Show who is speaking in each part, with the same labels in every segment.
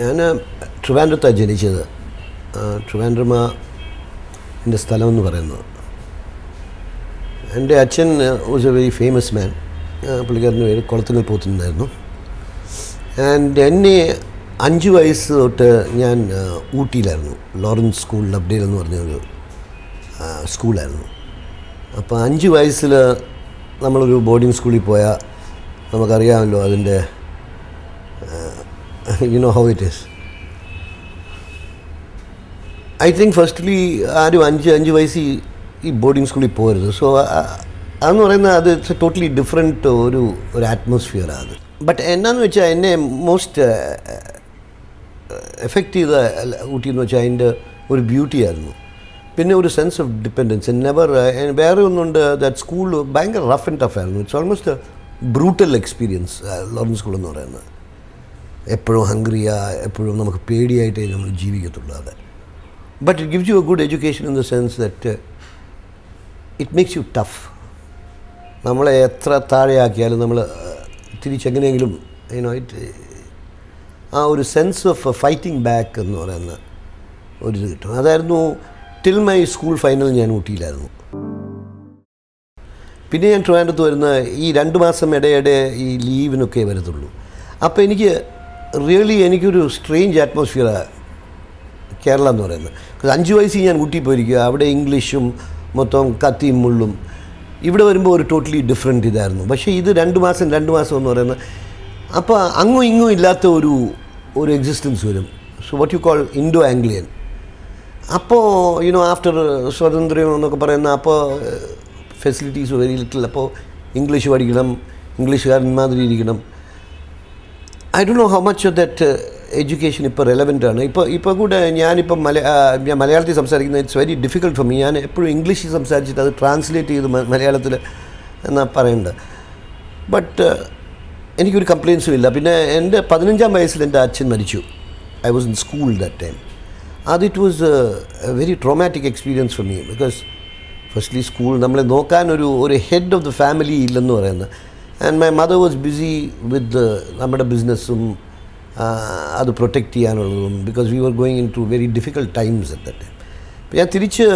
Speaker 1: ഞാൻ ട്രിവാൻഡ്രത്താണ് ജനിച്ചത്. ട്രിവാൻഡ്രമ എൻ്റെ സ്ഥലം എന്ന് പറയുന്നത്. എൻ്റെ അച്ഛൻ വാസ് എ വെരി ഫേമസ് മാൻ. പുള്ളിക്കാരൻ്റെ പേര് കുളത്തുങ്കൽ പോത്തൻ എന്നായിരുന്നു. ആൻഡ് എന്നെ 5 വയസ്സ് തൊട്ട് ഞാൻ ഊട്ടിയിലായിരുന്നു. ലോറൻസ് സ്കൂൾ അപ്ഡേൽ എന്ന് പറഞ്ഞൊരു സ്കൂളായിരുന്നു. അപ്പോൾ 5 വയസ്സിൽ നമ്മളൊരു ബോർഡിംഗ് സ്കൂളിൽ പോയാൽ നമുക്കറിയാമല്ലോ അതിൻ്റെ you know how it is. I think firstly ആരും 5 വയസ്സ് ഈ ബോർഡിംഗ് സ്കൂളിൽ പോകരുത്. സോ അതെന്ന് പറയുന്നത് അത് ഇറ്റ്സ് എ ടോട്ടലി ഡിഫറെൻറ്റ് ഒരു അറ്റ്മോസ്ഫിയറാണ് അത്. ബട്ട് എന്നാന്ന് വെച്ചാൽ എന്നെ മോസ്റ്റ് എഫക്റ്റ് ചെയ്ത ഊട്ടി എന്ന് വെച്ചാൽ അതിൻ്റെ ഒരു ബ്യൂട്ടി ആയിരുന്നു. പിന്നെ ഒരു സെൻസ് ഓഫ് ഡിപ്പെൻഡൻസ്. നെവർ വേറെ ഒന്നുണ്ട് ദാറ്റ് സ്കൂൾ ഭയങ്കര റഫ് ആൻഡ് ടഫ് ആയിരുന്നു. It's almost A brutal experience Lawrence school എന്ന് പറയുന്നത്. എപ്പോഴും ഹംഗ്രിയാ, എപ്പോഴും നമുക്ക് പേടിയായിട്ടേ നമ്മൾ ജീവിക്കത്തുള്ളൂ അത്. But it gives you A good education in the sense that it makes you tough. നമ്മളെ എത്ര താഴെയാക്കിയാലും നമ്മൾ തിരിച്ചെങ്ങനെയെങ്കിലും ആ ഒരു സെൻസ് ഓഫ് ഫൈറ്റിംഗ് ബാക്ക് എന്ന് പറയുന്ന ഒരിത് കിട്ടും. അതായിരുന്നു ടിൽ മൈ സ്കൂൾ ഫൈനൽ. ഞാൻ ഊട്ടിയിലായിരുന്നു. പിന്നെ ഞാൻ ട്രിവാൻഡ്രത്ത് വരുന്ന ഈ 2 മാസം ഇടയിടെ ഈ ലീവിനൊക്കെ വരത്തുള്ളൂ. അപ്പോൾ എനിക്കൊരു സ്ട്രേഞ്ച് അറ്റ്മോസ്ഫിയറാണ് കേരള എന്ന് പറയുന്നത്. 5 വയസ്സിൽ ഞാൻ ഊട്ടി പോയിരിക്കുക. അവിടെ ഇംഗ്ലീഷും മൊത്തം കത്തിയും മുള്ളും. ഇവിടെ വരുമ്പോൾ ഒരു ടോട്ടലി ഡിഫറെൻറ്റ് ഇതായിരുന്നു. പക്ഷേ ഇത് 2 മാസം എന്ന് പറയുന്നത് അപ്പോൾ അങ്ങും ഇങ്ങും ഇല്ലാത്ത ഒരു എക്സിസ്റ്റൻസ് വരും. So what you call Indo Anglian. അപ്പോൾ ആഫ്റ്റർ സ്വാതന്ത്ര്യം എന്നൊക്കെ പറയുന്ന അപ്പോൾ ഫെസിലിറ്റീസ് വെരി ലിറ്റിൽ. അപ്പോൾ ഇംഗ്ലീഷ് പഠിക്കണം, ഇംഗ്ലീഷുകാരൻ മാതിരി ഇരിക്കണം. I don't know how much of that education ഇപ്പോൾ റെലവൻ്റ് ആണ്. ഇപ്പോൾ കൂടെ ഞാൻ മലയാളത്തിൽ സംസാരിക്കുന്നത് it's very difficult for me. ഞാൻ എപ്പോഴും ഇംഗ്ലീഷിൽ സംസാരിച്ചിട്ട് അത് ട്രാൻസ്ലേറ്റ് ചെയ്ത് മലയാളത്തിൽ എന്നാണ് പറയേണ്ടത്. ബട്ട് എനിക്കൊരു കംപ്ലയിൻസും ഇല്ല. പിന്നെ എൻ്റെ 15-ാം വയസ്സിൽ എൻ്റെ അച്ഛൻ മരിച്ചു. I was in school that time. It was a very traumatic experience for me. Because firstly school നമ്മളെ നോക്കാൻ ഒരു ഹെഡ് ഓഫ് ദ ഫാമിലി ഇല്ലെന്ന് പറയുന്നത്. And my mother was busy with നമ്മുടെ ബിസിനസ്സും അത് പ്രൊട്ടക്റ്റ് ചെയ്യാനുള്ളതും. Because we were going into very difficult times at that time. അപ്പോൾ ഞാൻ തിരിച്ച്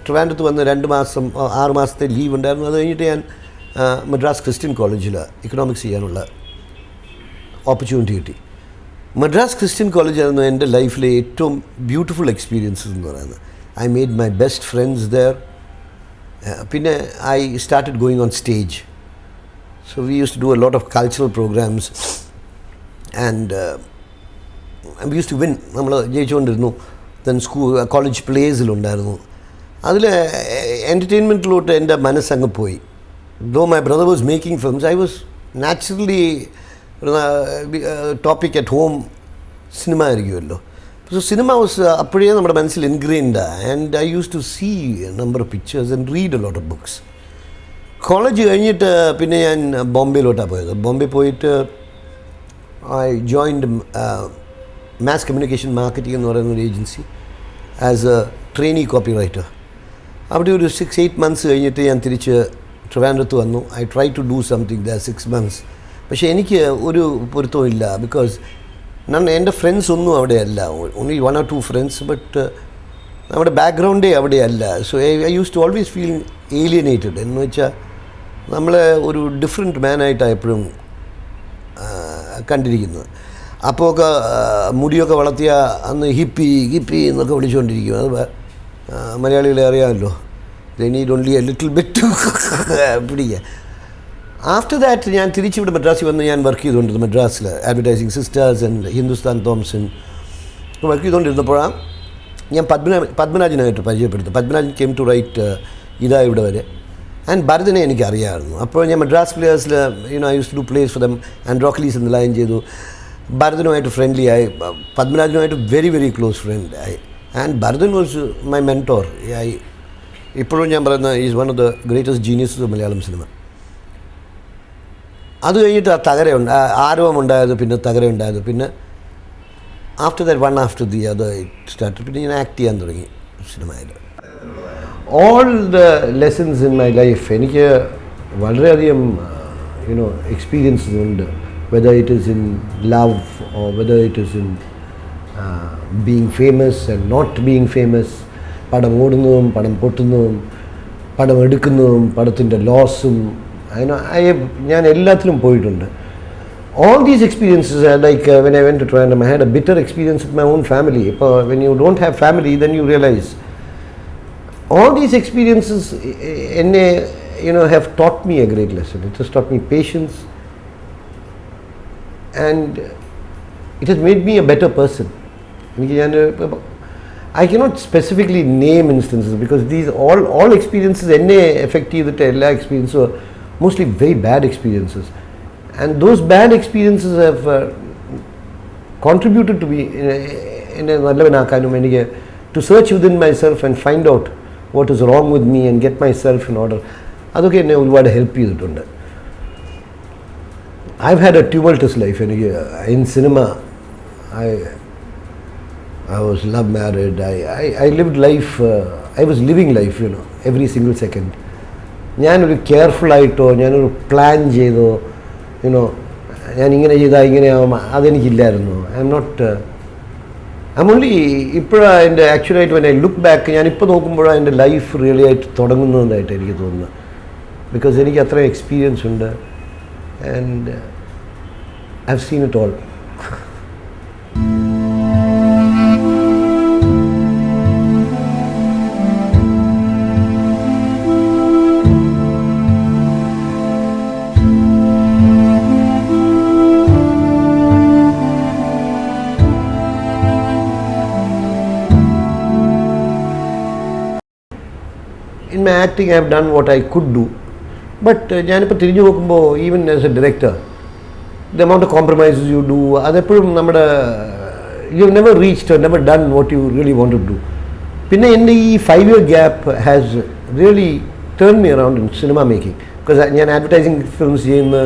Speaker 1: ട്രിവാൻഡ്രത്ത് വന്ന് 2 മാസം 6 മാസത്തെ ലീവ് ഉണ്ടായിരുന്നു. അത് കഴിഞ്ഞിട്ട് ഞാൻ മദ്രാസ് ക്രിസ്ത്യൻ കോളേജിൽ ഇക്കണോമിക്സ് ചെയ്യാനുള്ള ഓപ്പർച്യൂണിറ്റി കിട്ടി. മദ്രാസ് ക്രിസ്ത്യൻ കോളേജായിരുന്നു എൻ്റെ ലൈഫിലെ ഏറ്റവും ബ്യൂട്ടിഫുൾ എക്സ്പീരിയൻസസ് എന്ന് പറയുന്നത്. I made my best friends there. പിന്നെ I started going on stage. So we used to do a lot of cultural programs and we used to win. നമ്മൾ ജയിച്ചുകൊണ്ടിരുന്നു. Then college പ്ലേസിലുണ്ടായിരുന്നു. അതിൽ എൻ്റർടൈൻമെൻറ്റിലോട്ട് എൻ്റെ മനസ്സങ്ങ് പോയി. Though my brother was making films, I was naturally topic at home cinema ആയിരിക്കുമല്ലോ. So cinema was അപ്പോഴേ നമ്മുടെ മനസ്സിൽ ingrained. And I used to see a number of pictures and read a lot of books. College കഴിഞ്ഞിട്ട് പിന്നെ ഞാൻ ബോംബെയിലോട്ടാണ് പോയത്. ബോംബെ പോയിട്ട് I joined mass communication marketing എന്ന് പറയുന്ന ഒരു agency as a trainee copywriter. അവിടെ ഒരു 6-8 മന്ത്സ് കഴിഞ്ഞിട്ട് ഞാൻ തിരിച്ച് ട്രിവാൻഡ്രത്ത് വന്നു. I try to do something the 6 months. പക്ഷേ എനിക്ക് ഒരു പൊരുത്തവും ഇല്ല. ബിക്കോസ് എൻ്റെ ഫ്രണ്ട്സ് ഒന്നും അവിടെയല്ല. Only 1 or 2 friends. ബട്ട് നമ്മുടെ ബാക്ക്ഗ്രൗണ്ടേ അവിടെയല്ല. So I used to always feel alienated. എന്ന് വെച്ചാൽ നമ്മളെ ഒരു ഡിഫറെൻറ്റ് മാനായിട്ടാണ് എപ്പോഴും കണ്ടിരിക്കുന്നത്. അപ്പോൾ ഒക്കെ മുടിയൊക്കെ വളർത്തിയ അന്ന് ഹിപ്പി എന്നൊക്കെ വിളിച്ചുകൊണ്ടിരിക്കും. അത് മലയാളികളെ അറിയാമല്ലോ. They need only a little bit പിടിക്കുക. ആഫ്റ്റർ ദാറ്റ് ഞാൻ തിരിച്ചിവിടെ മദ്രാസിൽ വന്ന് ഞാൻ വർക്ക് ചെയ്തുകൊണ്ടിരുന്നു. മദ്രാസിൽ advertising sisters and Hindustan Thompson work ചെയ്തുകൊണ്ടിരുന്നപ്പോഴാണ് ഞാൻ പത്മനാജിനായിട്ട് പരിചയപ്പെടുത്തും. പത്മനാജൻ കെയിം ടു റൈറ്റ് ഇതാ ഇവിടെ വരെ. ആൻഡ് ഭരതനെ എനിക്ക് അറിയാമായിരുന്നു. അപ്പോൾ ഞാൻ മദ്രാസ് പ്ലേയേഴ്സിൽ I used to do plays for them. And റോക്കലീസ് എന്ന് ലൈൻ ചെയ്തു. ഭരതനുമായിട്ട് ഫ്രണ്ട്ലി ആയി. പത്മനാജനുമായിട്ട് വെരി വെരി ക്ലോസ് ഫ്രണ്ട് ആയി. And Bharathan was my mentor. ഇപ്പോഴും ഞാൻ പറയുന്ന is one of the greatest geniuses of Malayalam cinema. അത് കഴിഞ്ഞിട്ട് ആരവമുണ്ടായത്, പിന്നെ തകരമുണ്ടായത്. പിന്നെ after that one after the other it started. പിന്നെ ഞാൻ ആക്ട് ചെയ്യാൻ തുടങ്ങി സിനിമയിൽ. All the lessons in my life എനിക്ക് വളരെയധികം experiences ഉണ്ട്. Whether it is in love or whether it is in being famous and not being famous, പടം ഓടുന്നതും പടം പൊട്ടുന്നതും പടം എടുക്കുന്നതും പടത്തിൻ്റെ ലോസും ഞാൻ എല്ലാത്തിലും പോയിട്ടുണ്ട്. All these experiences are like when I went to Trivandrum, I had a bitter experience with my own family. When you don't have family, then you realize all these experiences have taught me a great lesson. It has taught me patience, and it has made me a better person. I cannot specifically name instances because these all experiences effective experiences were mostly very bad experiences, and those bad experiences have contributed to me to search within myself and find out what is wrong with me and get myself in order. അതൊക്കെ എന്നെ ഒരുപാട് help ചെയ്തിട്ടുണ്ട്. I've had a tumultuous life. In cinema, I was love married. I lived life. I was living life, every single second. ഞാനൊരു കെയർഫുള്ളായിട്ടോ ഞാനൊരു plan ചെയ്തോ ഞാൻ ഇങ്ങനെ ചെയ്താൽ ഇങ്ങനെയാവും അതെനിക്കില്ലായിരുന്നു. I'm only ഇപ്പോഴാണ് എൻ്റെ ആക്ച്വലായിട്ട് when I look back ഞാനിപ്പോൾ നോക്കുമ്പോഴാണ് എൻ്റെ ലൈഫ് റിയലി ആയിട്ട് തുടങ്ങുന്നതായിട്ട് എനിക്ക് തോന്നുന്നത്. ബിക്കോസ് എനിക്ക് അത്രയും എക്സ്പീരിയൻസ് ഉണ്ട് and I've seen it all. In my acting, I have done what I could do. But ഞാനിപ്പോൾ തിരിഞ്ഞു നോക്കുമ്പോൾ even as A director the amount of compromises you do, അതെപ്പോഴും you have never reached or never done what you really want to do. പിന്നെ എൻ്റെ ഈ 5-year gap has really turned me around in cinema making. Because ഞാൻ advertising films ചെയ്യുന്ന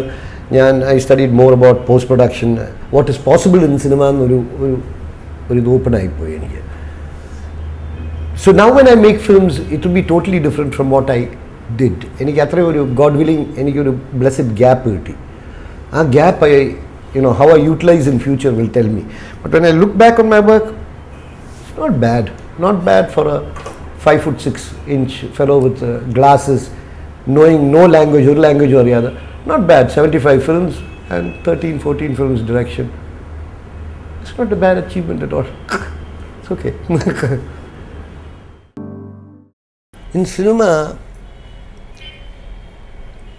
Speaker 1: I studied more about post production, what is possible in cinema എന്നൊരു ഇത് open ആയിപ്പോയി എനിക്ക്. So now when I make films, it will be totally different from what I did. എനിക്ക് അത്ര ഒരു God willing എനിക്കൊരു blessed gap കിട്ടി. ആ gap how I utilize in future will tell me. But when I look back on my work, it's not bad for a 5'6" fellow with glasses, knowing no language, or language or the other. Not bad. 75 films and 13-14 films direction. It's not a bad achievement at all. It's okay. In cinema,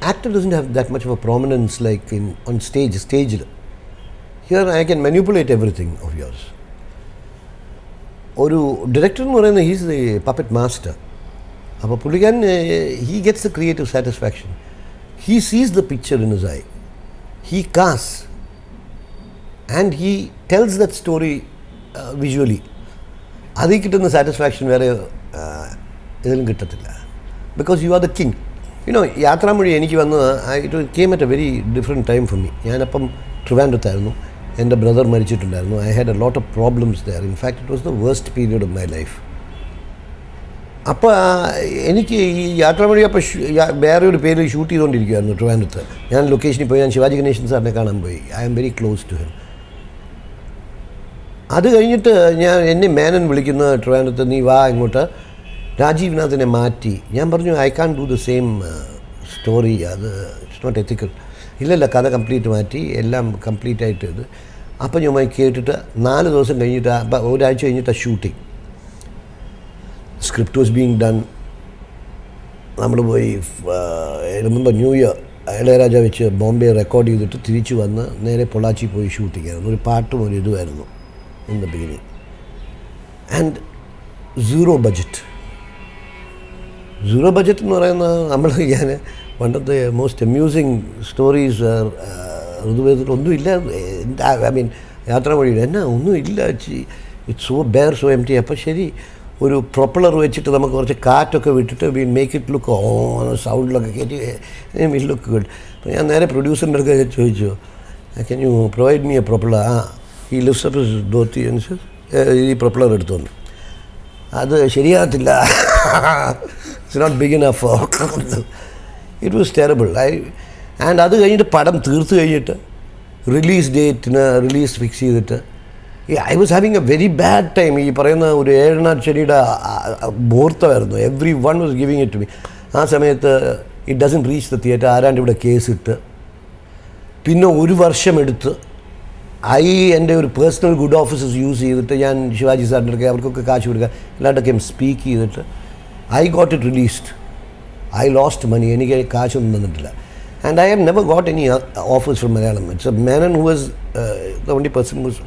Speaker 1: actor doesn't have that much of a prominence like on stage. Here I can manipulate everything of yours. ഒരു director എന്ന് പറയുന്നത് he's the puppet master. അപ്പോൾ പുള്ളിക്കാരൻ he gets the creative satisfaction. He sees the picture in his eye. He casts and he tells that story visually. അതിൽ കിട്ടുന്ന satisfaction വേറെ ഇതിലും കിട്ടത്തില്ല. Because you are the king. യാത്രാമൊഴി എനിക്ക് വന്നത് it came at a very different time for me. ഞാനപ്പം ട്രിവാൻഡ്രത്തായിരുന്നു. എൻ്റെ brother മരിച്ചിട്ടുണ്ടായിരുന്നു. I had a lot of problems there. In fact, it was the worst period of my life. അപ്പോൾ എനിക്ക് ഈ യാത്രാമൊഴി അപ്പോൾ വേറെ ഒരു പേരിൽ ഷൂട്ട് ചെയ്തുകൊണ്ടിരിക്കുകയായിരുന്നു ട്രിവാൻഡ്രത്ത്. ഞാൻ ലൊക്കേഷനിൽ പോയി. ഞാൻ ശിവാജി ഗണേശൻ സാറിനെ കാണാൻ പോയി. I am very close to him. അത് കഴിഞ്ഞിട്ട് എന്നെ മേനൻ വിളിക്കുന്ന ട്രിവാൻഡ്രത്ത്, നീ വാ ഇങ്ങോട്ട്, രാജീവ്നാഥിനെ മാറ്റി. ഞാൻ പറഞ്ഞു I can do the same story, അത് ഇറ്റ്സ് നോട്ട് എത്തിക്കൽ. ഇല്ലല്ല, കഥ കംപ്ലീറ്റ് മാറ്റി, എല്ലാം കംപ്ലീറ്റ് ആയിട്ട് ഇത്. അപ്പം ഞാൻ കേട്ടിട്ട് 4 ദിവസം കഴിഞ്ഞിട്ട് ഒരാഴ്ച കഴിഞ്ഞിട്ട് shooting. Script was being done. നമ്മൾ പോയി റിമെമ്പർ ന്യൂ ഇയർ ഇളയരാജ വെച്ച് ബോംബെ റെക്കോർഡ് ചെയ്തിട്ട് തിരിച്ചു വന്ന് നേരെ പൊള്ളാച്ചി പോയി ഷൂട്ടിങ് ആയിരുന്നു. ഒരു പാട്ടും ഒരു ഇതുമായിരുന്നു in the beginning. And zero budget എന്ന് പറയുന്നത് ഞാൻ പണ്ടത്തെ മോസ്റ്റ് അമ്യൂസിങ് സ്റ്റോറീസ് ഋതുവേദത്തിൽ ഒന്നുമില്ല. ഐ മീൻ യാത്രാമൊഴി എന്നാ ഒന്നുമില്ല, it's so bare so M T. അപ്പോൾ ശരി, ഒരു പ്രൊപ്പലർ വെച്ചിട്ട് നമുക്ക് കുറച്ച് കാറ്റൊക്കെ വിട്ടിട്ട് വി മേക്ക് ഇറ്റ് ലുക്ക് സൗണ്ടിലൊക്കെ കയറ്റി വിൽ ലുക്ക് ഗുഡ്. അപ്പോൾ ഞാൻ നേരെ പ്രൊഡ്യൂസറിൻ്റെ അടുത്ത് ചോദിച്ചു, can you provide me a propeller? ഈ ലിഫ്റ്റ്സ് അപ്പ് ധോത്തി അനുസരിച്ച് ഈ പ്രൊപ്പലർ എടുത്തു വന്നു. അത് ശരിയാകത്തില്ല, it's not big enough. It was terrible. And അത് കഴിഞ്ഞിട്ട് പടം തീർത്ത് കഴിഞ്ഞിട്ട് റിലീസ് ഡേറ്റിന് റിലീസ് ഫിക്സ് ചെയ്തിട്ട് I was having a very bad time. ഈ പറയുന്ന ഒരു ഏഴനാഴ്ചയുടെ മുഹൂർത്തമായിരുന്നു. Everyone was giving it to me. ആ സമയത്ത് it doesn't reach the theatre. ആരാണ്ട് ഇവിടെ കേസിട്ട്. പിന്നെ ഒരു വർഷം എടുത്ത് എൻ്റെ ഒരു പേഴ്സണൽ ഗുഡ് ഓഫീസസ് യൂസ് ചെയ്തിട്ട് ഞാൻ ശിവാജി സാറിൻ്റെ അടുക്കെ അവർക്കൊക്കെ കാശ് കൊടുക്കുക എല്ലായിട്ടൊക്കെ സ്പീക്ക് ചെയ്തിട്ട് I got it released. I lost money. എനിക്ക് കാശൊന്നും തന്നിട്ടില്ല. And I have never got any offers from Malayalam. It's a man who was the only person who was,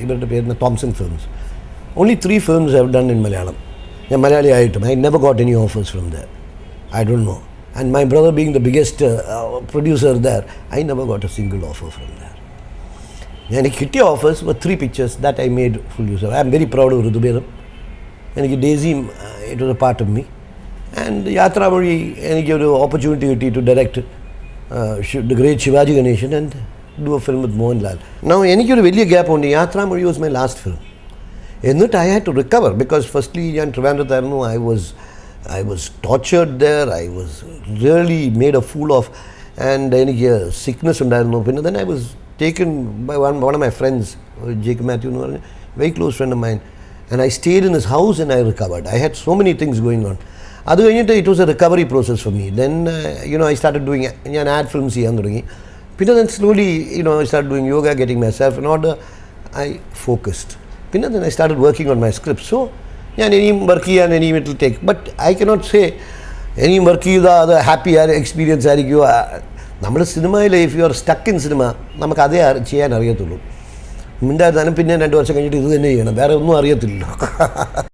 Speaker 1: ഇവരുടെ പേരുന്ന Thomson films. Only 3 films I have done in Malayalam. ഞാൻ മലയാളി ആയിട്ടും I never got any offers from there. I don't know. And my brother being the biggest producer there, I never got a single offer from there. എനിക്ക് കിട്ടിയ offers were 3 pictures that I made full use of. I am very proud of Ritubhedam. എനിക്ക് ഡേസിയും it was a part of me. And യാത്ര വഴി എനിക്കൊരു opportunity കിട്ടി to direct the great Shivaji Ganeshan and do a film with Mohanlal. Now എനിക്കൊരു വലിയ gap ഉണ്ട്. യാത്ര വഴി was my last film. എന്നിട്ട് I had to recover because firstly ഞാൻ ട്രിവാൻഡ്രത്തായിരുന്നു. I was tortured there. I was really made a fool of. And എനിക്ക് sickness ഉണ്ടായിരുന്നു. പിന്നെ then I was taken by one of my friends, Jacob Matthew എന്ന് പറഞ്ഞ very close friend of mine. And I stayed in his house and I recovered. I had so many things going on. അത് കഴിഞ്ഞിട്ട് it was a recovery process for me. Then I started doing ഞാൻ ad films ചെയ്യാൻ തുടങ്ങി. പിന്നെ then slowly I started doing yoga, getting myself in order. I focused. പിന്നെ then I started working on my script. So ഞാൻ ഇനിയും work ചെയ്യാൻ ഇനിയും it will take. But I cannot say ഇനിയും വർക്ക് ചെയ്താൽ അത് ഹാപ്പി എക്സ്പീരിയൻസ് ആയിരിക്കുമോ. നമ്മൾ സിനിമയിൽ if you are stuck in cinema നമുക്ക് അതേ ചെയ്യാൻ അറിയത്തുള്ളൂ. മിണ്ടായിരുന്നാലും പിന്നെ 2 വർഷം കഴിഞ്ഞിട്ട് ഇത് തന്നെ ചെയ്യണം. വേറെ ഒന്നും അറിയത്തില്ലല്ലോ.